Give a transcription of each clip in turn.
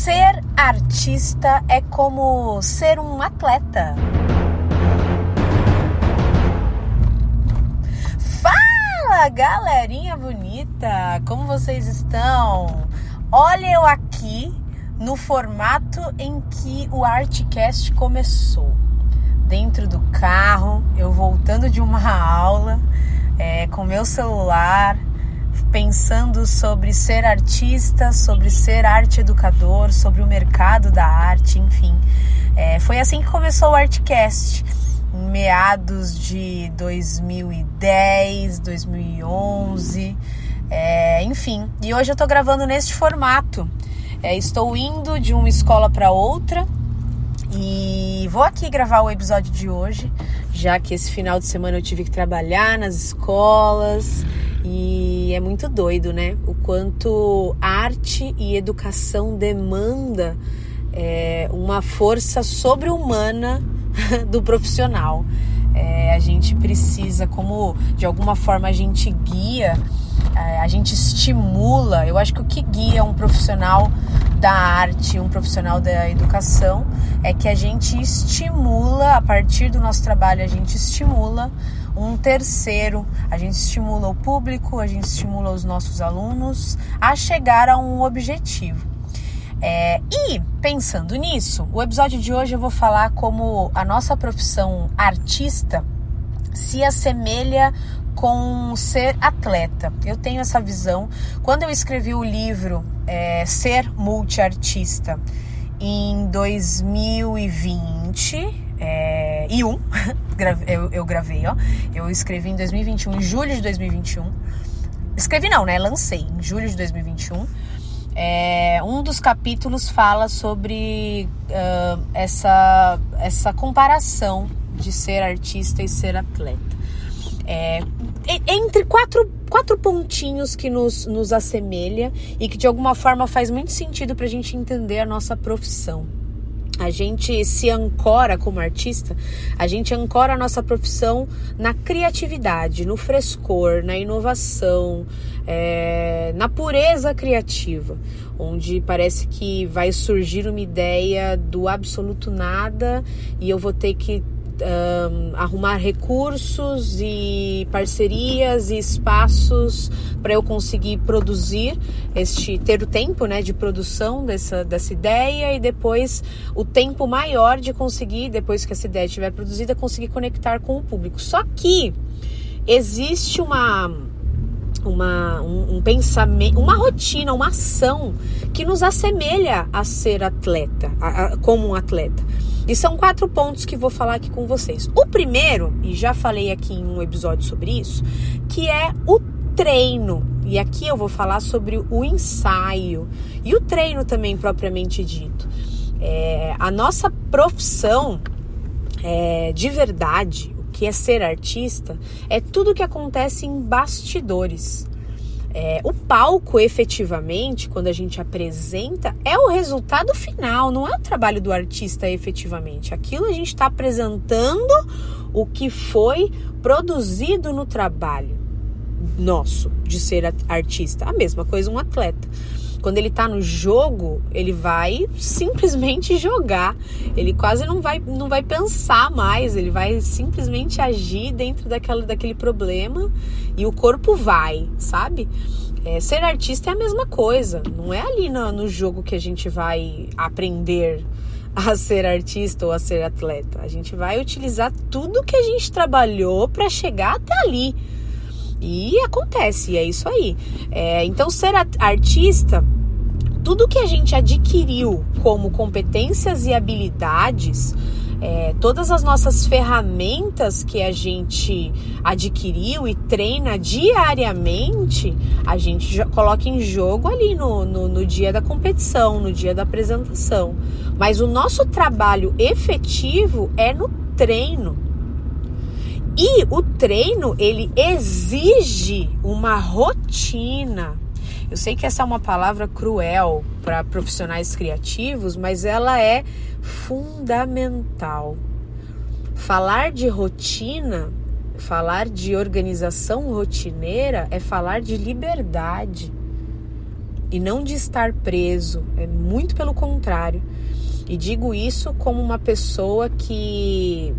Ser artista é como ser um atleta. Fala, galerinha bonita! Como vocês estão? Olha eu aqui no formato em que o Artcast começou. Dentro do carro, eu voltando de uma aula, com meu celular, pensando sobre ser artista, sobre ser arte educador, sobre o mercado da arte, enfim. Foi assim que começou o Artcast, em meados de 2010, 2011, enfim. E hoje eu tô gravando neste formato. Estou indo de uma escola para outra e vou aqui gravar o episódio de hoje, já que esse final de semana eu tive que trabalhar nas escolas. E é muito doido, né? O quanto arte e educação demanda uma força sobre-humana do profissional. A gente precisa, como de alguma forma a gente guia, a gente estimula. Eu acho que o que guia um profissional da arte, um profissional da educação, é que a gente estimula, a partir do nosso trabalho, a gente estimula um terceiro, a gente estimula o público, a gente estimula os nossos alunos a chegar a um objetivo. E pensando nisso, o episódio de hoje eu vou falar como a nossa profissão artista se assemelha com ser atleta. Eu tenho essa visão. Quando eu escrevi o livro Ser Multiartista em 2020, eu gravei, eu escrevi em 2021, em julho de 2021. Escrevi não, né? Lancei em julho de 2021. Um dos capítulos fala sobre essa comparação de ser artista e ser atleta. Entre quatro pontinhos que nos assemelha e que de alguma forma faz muito sentido para a gente entender a nossa profissão. A gente se ancora como artista, a gente ancora a nossa profissão na criatividade, no frescor, na inovação, na pureza criativa, onde parece que vai surgir uma ideia do absoluto nada e eu vou ter que arrumar recursos e parcerias e espaços para eu conseguir produzir, ter o tempo, né, de produção dessa ideia e depois o tempo maior de conseguir, depois que essa ideia estiver produzida, conseguir conectar com o público. Só que existe um pensamento, uma rotina, uma ação que nos assemelha a ser atleta, como um atleta. E são 4 pontos que vou falar aqui com vocês. O primeiro, e já falei aqui em um episódio sobre isso, que é o treino. E aqui eu vou falar sobre o ensaio e o treino também propriamente dito. A nossa profissão, de verdade, o que é ser artista, é tudo que acontece em bastidores. O palco, efetivamente, quando a gente apresenta, é o resultado final, não é o trabalho do artista efetivamente. Aquilo a gente está apresentando o que foi produzido no trabalho nosso de ser artista. A mesma coisa um atleta. Quando ele está no jogo, ele vai simplesmente jogar. Ele quase não vai pensar mais, ele vai simplesmente agir dentro daquele problema e o corpo vai, sabe? Ser artista é a mesma coisa. Não é ali no jogo que a gente vai aprender a ser artista ou a ser atleta. A gente vai utilizar tudo que a gente trabalhou para chegar até ali. E acontece, e é isso aí. Então, ser artista, tudo que a gente adquiriu como competências e habilidades, todas as nossas ferramentas que a gente adquiriu e treina diariamente, a gente coloca em jogo ali no dia da competição, no dia da apresentação. Mas o nosso trabalho efetivo é no treino. E o treino, ele exige uma rotina. Eu sei que essa é uma palavra cruel para profissionais criativos, mas ela é fundamental. Falar de rotina, falar de organização rotineira é falar de liberdade. e não de estar preso, é muito pelo contrário. E digo isso como uma pessoa que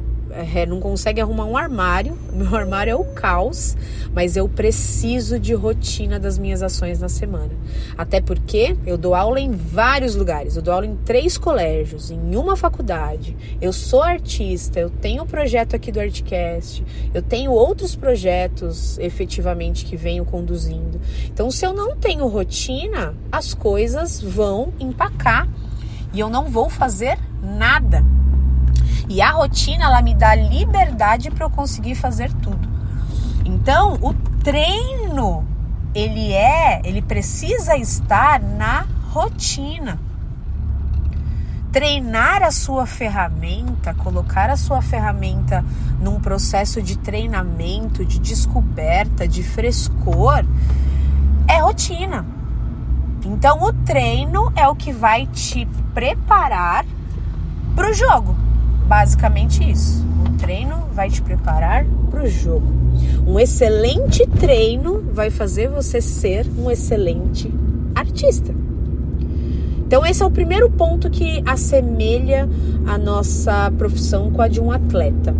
não consegue arrumar um armário. Meu armário é o caos, mas eu preciso de rotina das minhas ações na semana. Até porque eu dou aula em vários lugares. Eu dou aula em 3 colégios, em uma faculdade. Eu sou artista, eu tenho o projeto aqui do Artcast, eu tenho outros projetos efetivamente que venho conduzindo. Então, se eu não tenho rotina, as coisas vão empacar e eu não vou fazer nada. E a rotina, ela me dá liberdade para eu conseguir fazer tudo. Então, o treino, ele precisa estar na rotina. Treinar a sua ferramenta, colocar a sua ferramenta num processo de treinamento, de descoberta, de frescor, é rotina. Então, o treino é o que vai te preparar para o jogo. Basicamente isso. O treino vai te preparar para o jogo. Um excelente treino vai fazer você ser um excelente artista. Então esse é o primeiro ponto que assemelha a nossa profissão com a de um atleta.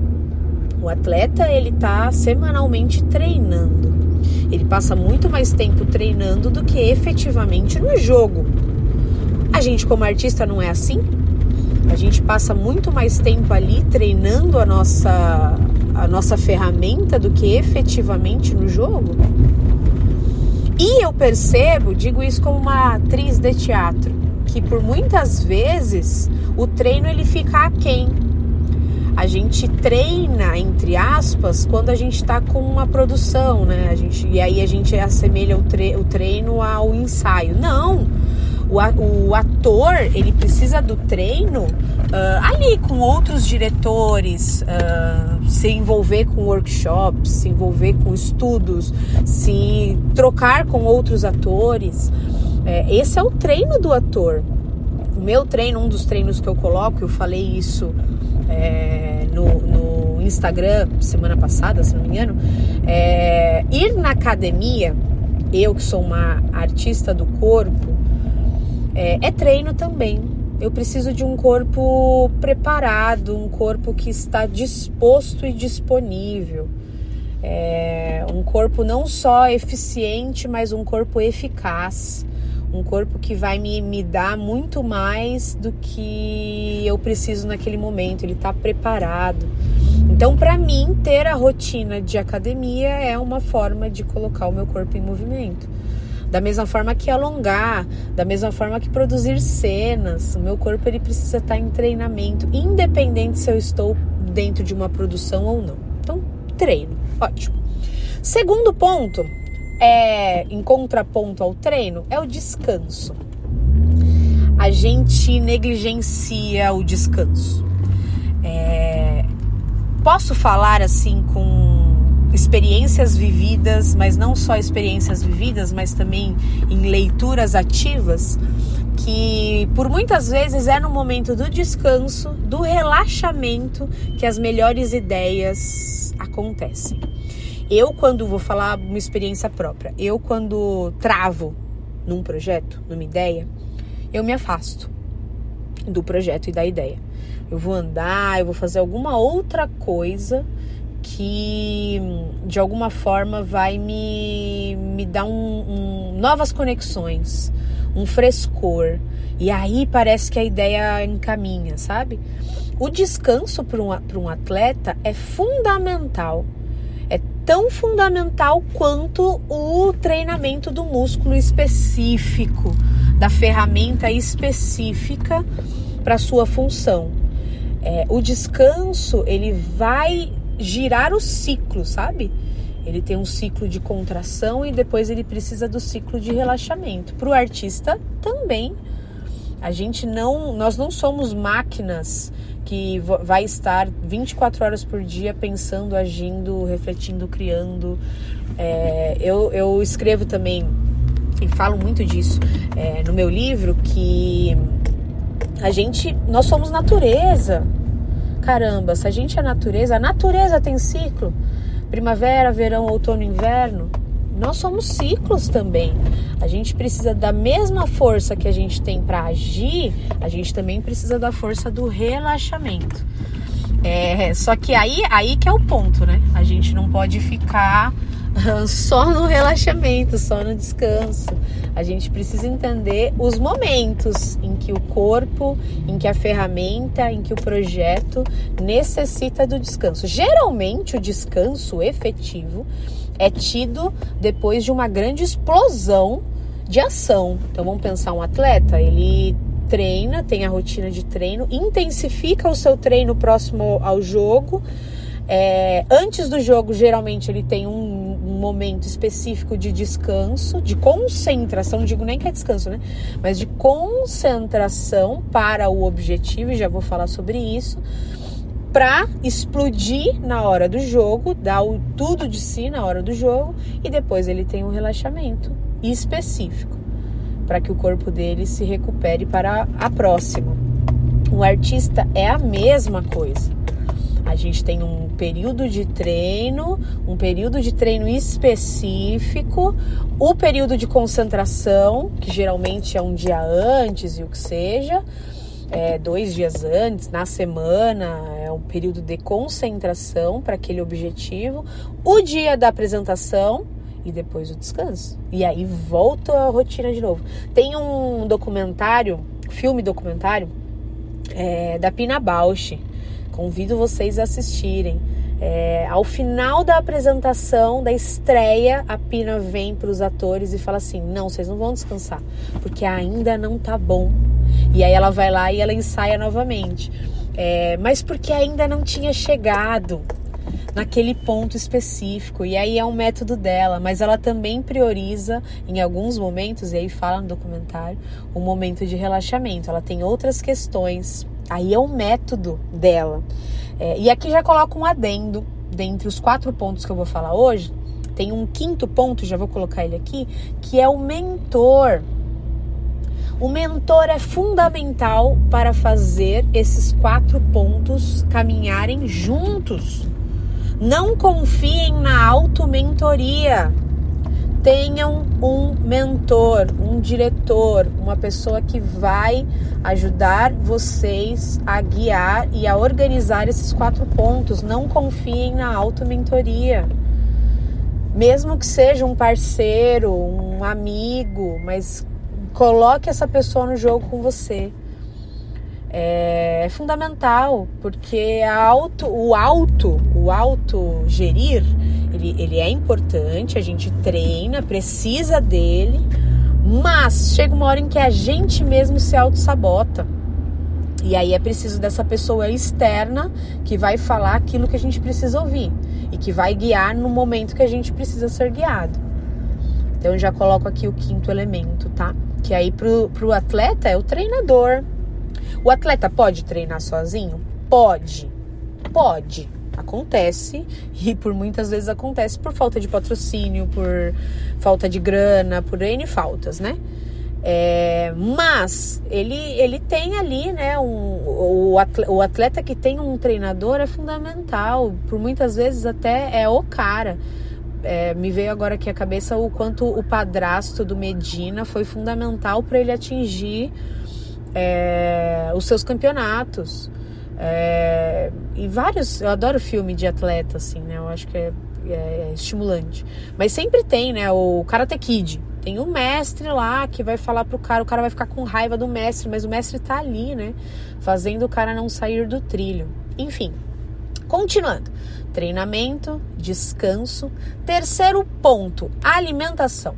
O atleta, ele está semanalmente treinando. Ele passa muito mais tempo treinando do que efetivamente no jogo. A gente como artista não é assim? A gente passa muito mais tempo ali treinando a nossa ferramenta do que efetivamente no jogo. E eu percebo, digo isso como uma atriz de teatro, que por muitas vezes o treino ele fica aquém. A gente treina, entre aspas, quando a gente está com uma produção, né? E aí a gente assemelha o treino ao ensaio. Não! O ator, ele precisa do treino ali com outros diretores, se envolver com workshops, se envolver com estudos, se trocar com outros atores. Esse é o treino do ator. O meu treino, um dos treinos que eu coloco, eu falei isso no Instagram semana passada, se não me engano, ir na academia, eu que sou uma artista do corpo, é treino também. Eu preciso de um corpo preparado, um corpo que está disposto e disponível. Um corpo não só eficiente, mas um corpo eficaz. Um corpo que vai me dar muito mais do que eu preciso naquele momento. Ele está preparado. Então, para mim, ter a rotina de academia é uma forma de colocar o meu corpo em movimento. Da mesma forma que alongar, da mesma forma que produzir cenas. O meu corpo ele precisa estar em treinamento, independente se eu estou dentro de uma produção ou não. Então, treino, ótimo. Segundo ponto, em contraponto ao treino, é o descanso. A gente negligencia o descanso. Posso falar assim com experiências vividas, mas não só experiências vividas, mas também em leituras ativas, que por muitas vezes é no momento do descanso, do relaxamento, que as melhores ideias acontecem. Eu, quando vou falar uma experiência própria, eu quando travo num projeto, numa ideia, eu me afasto do projeto e da ideia. Eu vou andar, eu vou fazer alguma outra coisa que de alguma forma vai me dar novas conexões, um frescor, e aí parece que a ideia encaminha, sabe? O descanso para um atleta é fundamental, é tão fundamental quanto o treinamento do músculo específico, da ferramenta específica para sua função. O descanso, ele vai girar o ciclo, sabe? Ele tem um ciclo de contração e depois ele precisa do ciclo de relaxamento. Para o artista também. Nós não somos máquinas que vai estar 24 horas por dia pensando, agindo, refletindo, criando. Eu escrevo também e falo muito disso no meu livro, que nós somos natureza. Caramba, se a gente é natureza, a natureza tem ciclo. Primavera, verão, outono, inverno. Nós somos ciclos também. A gente precisa da mesma força que a gente tem para agir, a gente também precisa da força do relaxamento. Só que aí que é o ponto, né? A gente não pode ficar só no relaxamento, só no descanso. A gente precisa entender os momentos em que o corpo, em que a ferramenta, em que o projeto necessita do descanso. Geralmente o descanso efetivo é tido depois de uma grande explosão de ação. Então vamos pensar um atleta, ele treina, tem a rotina de treino, intensifica o seu treino próximo ao jogo. Antes do jogo, geralmente ele tem um momento específico de descanso, de concentração, não digo nem que é descanso, né? Mas de concentração para o objetivo, e já vou falar sobre isso, para explodir na hora do jogo, dar tudo de si na hora do jogo, e depois ele tem um relaxamento específico, para que o corpo dele se recupere para a próxima. O artista é a mesma coisa. A gente tem um período de treino específico, o período de concentração, que geralmente é um dia antes e o que seja, 2 dias antes, na semana, é um período de concentração para aquele objetivo, o dia da apresentação e depois o descanso. E aí volta a rotina de novo. Tem um filme documentário da Pina Bausch. Convido vocês a assistirem. Ao final da apresentação, da estreia, a Pina vem para os atores e fala assim: não, vocês não vão descansar, porque ainda não tá bom. E aí ela vai lá e ela ensaia novamente. Mas porque ainda não tinha chegado naquele ponto específico. E aí é um método dela, mas ela também prioriza, em alguns momentos, e aí fala no documentário, o momento de relaxamento. Ela tem outras questões. Aí é o método dela. E aqui já coloco um adendo. Dentre os 4 pontos que eu vou falar hoje, tem um 5º ponto, já vou colocar ele aqui, que é o mentor. O mentor é fundamental para fazer esses 4 pontos caminharem juntos. Não confiem na auto-mentoria. Tenham um mentor, um diretor, uma pessoa que vai ajudar vocês a guiar e a organizar esses 4 pontos. Não confiem na auto-mentoria. Mesmo que seja um parceiro, um amigo, mas coloque essa pessoa no jogo com você. É fundamental, porque o autogerir, ele é importante, a gente treina, precisa dele, mas chega uma hora em que a gente mesmo se auto-sabota. E aí é preciso dessa pessoa externa que vai falar aquilo que a gente precisa ouvir e que vai guiar no momento que a gente precisa ser guiado. Então eu já coloco aqui o 5º elemento, tá? Que aí pro atleta é o treinador. O atleta pode treinar sozinho? Pode. Acontece, e por muitas vezes acontece por falta de patrocínio, por falta de grana, por N faltas, né? Mas ele tem ali, né? O atleta que tem um treinador é fundamental. Por muitas vezes até é o cara. Me veio agora aqui à cabeça o quanto o padrasto do Medina foi fundamental para ele atingir os seus campeonatos. E vários, eu adoro filme de atleta, assim, né? Eu acho que é estimulante. Mas sempre tem, né? O Karate Kid. Tem um mestre lá que vai falar pro cara, o cara vai ficar com raiva do mestre, mas o mestre tá ali, né? Fazendo o cara não sair do trilho. Enfim, continuando. Treinamento, descanso. 3º ponto, alimentação.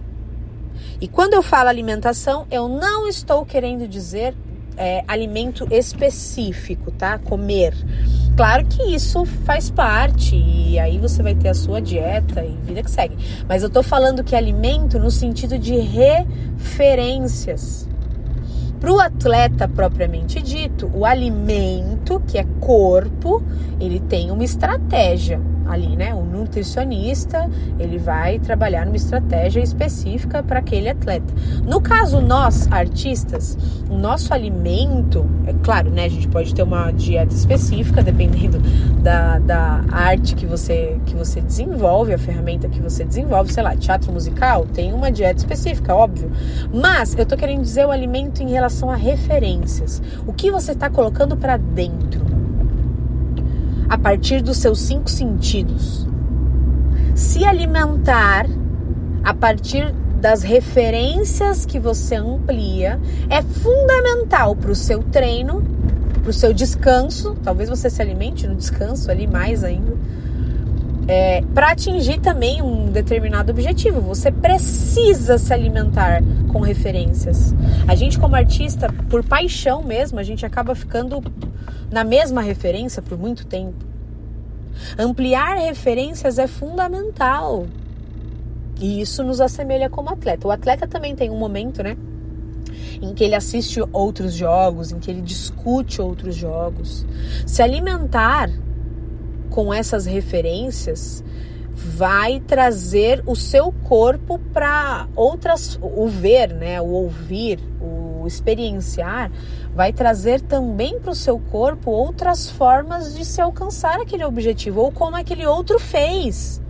E quando eu falo alimentação, eu não estou querendo dizer alimento específico, tá? Comer. Claro que isso faz parte e aí você vai ter a sua dieta e vida que segue. Mas eu tô falando que alimento no sentido de referências. Para o atleta propriamente dito, o alimento, que é corpo, ele tem uma estratégia. ali, né? O nutricionista, ele vai trabalhar numa estratégia específica para aquele atleta. No caso, nós, artistas, o nosso alimento, é claro, né? A gente pode ter uma dieta específica, dependendo da arte que você desenvolve, a ferramenta que você desenvolve, sei lá, teatro musical, tem uma dieta específica, óbvio. Mas eu tô querendo dizer o alimento em relação a referências. O que você está colocando para dentro? A partir dos seus 5 sentidos. Se alimentar a partir das referências que você amplia é fundamental para o seu treino, para o seu descanso. Talvez você se alimente no descanso ali mais ainda. Para atingir também um determinado objetivo. Você precisa se alimentar com referências. A gente, como artista, por paixão mesmo, a gente acaba ficando na mesma referência por muito tempo. Ampliar referências é fundamental. E isso nos assemelha como atleta. O atleta também tem um momento, né, em que ele assiste outros jogos, em que ele discute outros jogos. Se alimentar com essas referências vai trazer o seu corpo para outras, o ver, né, o ouvir, o experienciar, vai trazer também para o seu corpo outras formas de se alcançar aquele objetivo, ou como aquele outro fez.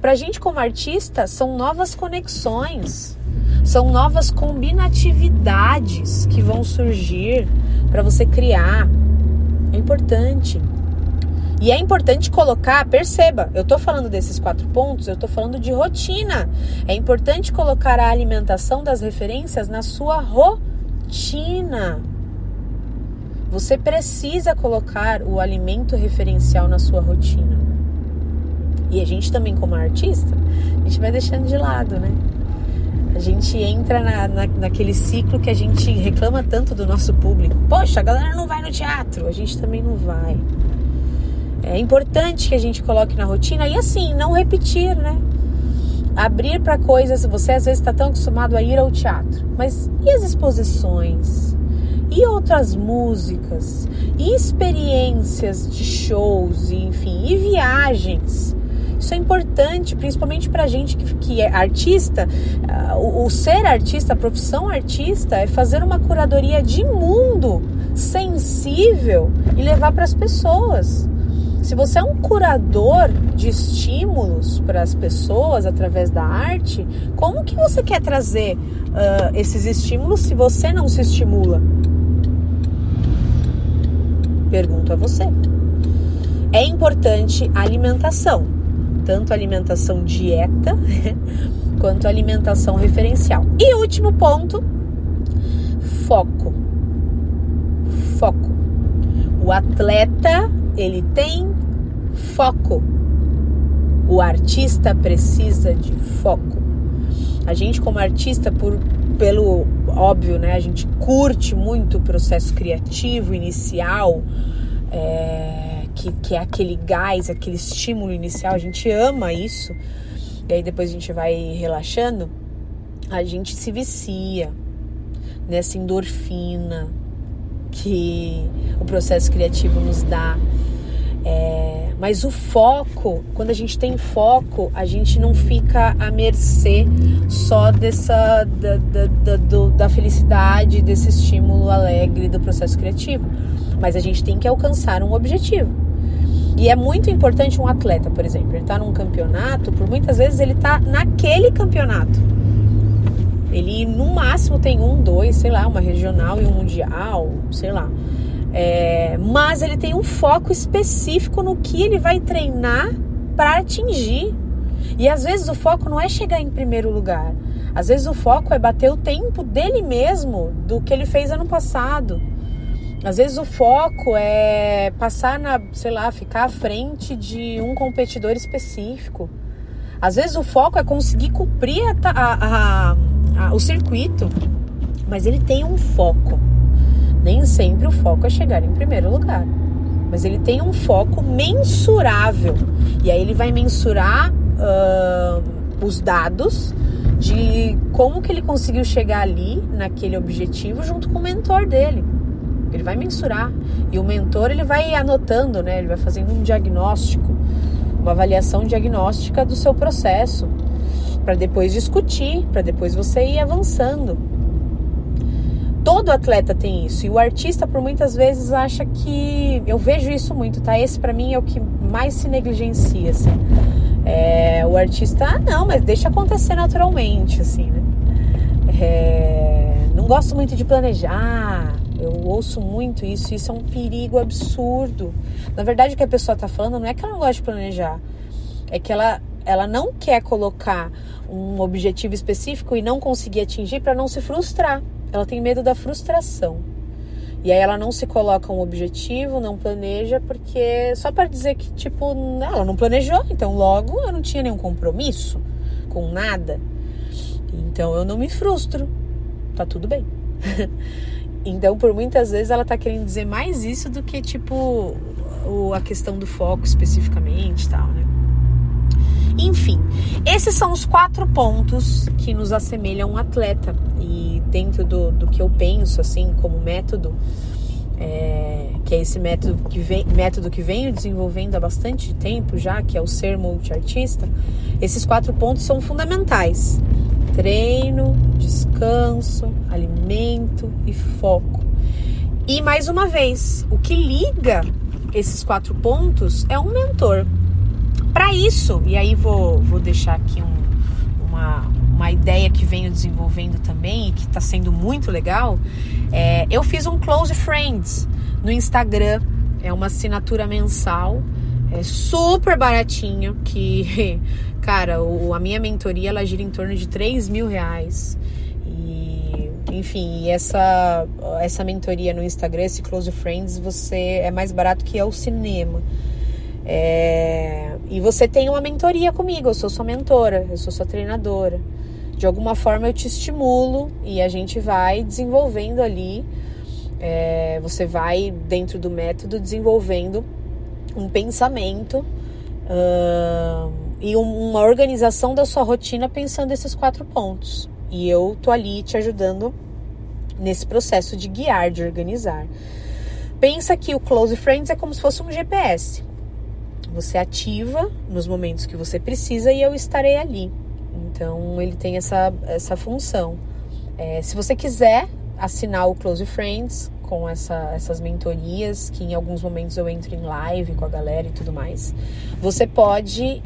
Pra gente como artista, são novas conexões, são novas combinatividades que vão surgir para você criar. É importante. E é importante colocar, perceba, eu tô falando desses 4 pontos, eu tô falando de rotina. É importante colocar a alimentação das referências na sua rotina. Você precisa colocar o alimento referencial na sua rotina. E a gente também, como artista, a gente vai deixando de lado, né? A gente entra naquele ciclo que a gente reclama tanto do nosso público. Poxa, a galera não vai no teatro, a gente também não vai. É importante que a gente coloque na rotina e assim, não repetir, né? Abrir para coisas, você às vezes está tão acostumado a ir ao teatro, mas e as exposições? E outras músicas? E experiências de shows, enfim, e viagens? Isso é importante, principalmente pra gente que é artista. O ser artista, a profissão artista é fazer uma curadoria de mundo sensível e levar para as pessoas. Se você é um curador de estímulos para as pessoas através da arte, como que você quer trazer esses estímulos se você não se estimula? Pergunto a você. É importante a alimentação, tanto a alimentação dieta quanto a alimentação referencial. E último ponto, foco. Foco. O atleta, ele tem foco. O artista precisa de foco. A gente como artista, pelo óbvio, né, a gente curte muito o processo criativo inicial, que é aquele gás, aquele estímulo inicial, a gente ama isso, e aí depois a gente vai relaxando, a gente se vicia nessa endorfina que o processo criativo nos dá. Mas o foco, quando a gente tem foco, a gente não fica à mercê só da felicidade, desse estímulo alegre do processo criativo. Mas a gente tem que alcançar um objetivo. E é muito importante um atleta, por exemplo, ele está num campeonato, por muitas vezes ele está naquele campeonato. Ele no máximo tem 1, 2, sei lá, uma regional e um mundial, sei lá. Mas ele tem um foco específico no que ele vai treinar para atingir. E às vezes o foco não é chegar em primeiro lugar. Às vezes o foco é bater o tempo dele mesmo, do que ele fez ano passado. Às vezes o foco é passar ficar à frente de um competidor específico. Às vezes o foco é conseguir cumprir o circuito. Mas ele tem um foco. Nem sempre o foco é chegar em primeiro lugar. Mas ele tem um foco mensurável. E aí ele vai mensurar os dados de como que ele conseguiu chegar ali, naquele objetivo, junto com o mentor dele. Ele vai mensurar. E o mentor, ele vai anotando, né? Ele vai fazendo um diagnóstico, uma avaliação diagnóstica do seu processo, para depois discutir, para depois você ir avançando. Todo atleta tem isso, e o artista por muitas vezes acha que, eu vejo isso muito, tá? Esse pra mim é o que mais se negligencia, assim. O artista, não, mas deixa acontecer naturalmente, assim, né? Não gosto muito de planejar, eu ouço muito isso é um perigo absurdo. Na verdade, o que a pessoa tá falando não é que ela não gosta de planejar, é que ela não quer colocar um objetivo específico e não conseguir atingir para não se frustrar. Ela tem medo da frustração. E aí ela não se coloca um objetivo, não planeja, porque só para dizer que, tipo, ela não planejou, então logo eu não tinha nenhum compromisso com nada. Então eu não me frustro. Tá tudo bem. Então, por muitas vezes ela tá querendo dizer mais isso do que, tipo, a questão do foco especificamente e tal, né? Enfim, esses são os 4 pontos que nos assemelham a um atleta. E dentro do que eu penso, assim, como método, que é esse método que venho desenvolvendo há bastante tempo já, que é o ser multiartista, esses 4 pontos são fundamentais. Treino, descanso, alimento e foco. E mais uma vez, o que liga esses 4 pontos é um mentor. Para isso, e aí vou deixar aqui uma ideia que venho desenvolvendo também e que está sendo muito legal, eu fiz um Close Friends no Instagram, é uma assinatura mensal, super baratinho, que, cara, a minha mentoria ela gira em torno de R$3.000 e, enfim, essa mentoria no Instagram, esse Close Friends, é mais barato que o cinema. E você tem uma mentoria comigo, eu sou sua mentora, eu sou sua treinadora. De alguma forma eu te estimulo e a gente vai desenvolvendo ali, você vai dentro do método desenvolvendo um pensamento e uma organização da sua rotina pensando esses 4 pontos. E eu tô ali te ajudando nesse processo de guiar, de organizar. Pensa que o Close Friends é como se fosse um GPS. Você ativa nos momentos que você precisa e eu estarei ali. Então, ele tem essa função. Se você quiser assinar o Close Friends com essas mentorias, que em alguns momentos eu entro em live com a galera e tudo mais, você pode,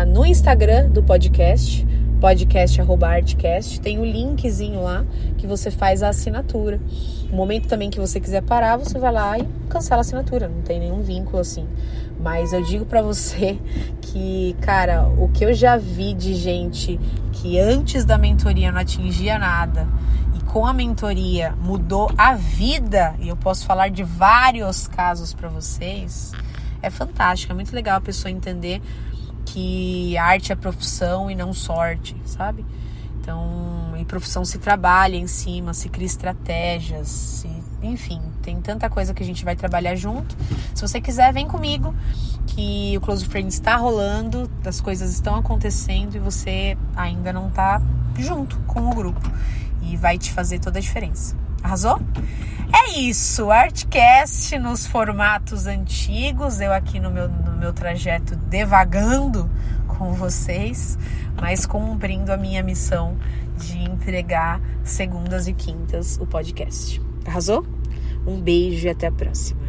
no Instagram do podcast @artcast, tem o linkzinho lá que você faz a assinatura. No momento também que você quiser parar, você vai lá e cancela a assinatura, não tem nenhum vínculo assim. Mas eu digo pra você que, cara, o que eu já vi de gente que antes da mentoria não atingia nada e com a mentoria mudou a vida, e eu posso falar de vários casos pra vocês, é fantástico, é muito legal a pessoa entender que a arte é profissão e não sorte, sabe? Então, em profissão se trabalha em cima, se cria estratégias, enfim, tem tanta coisa que a gente vai trabalhar junto. Se você quiser, vem comigo, que o Close Friends está rolando, as coisas estão acontecendo e você ainda não está junto com o grupo. E vai te fazer toda a diferença. Arrasou? É isso, Artcast nos formatos antigos, eu aqui no meu trajeto devagando com vocês, mas cumprindo a minha missão de entregar segundas e quintas o podcast. Arrasou? Um beijo e até a próxima.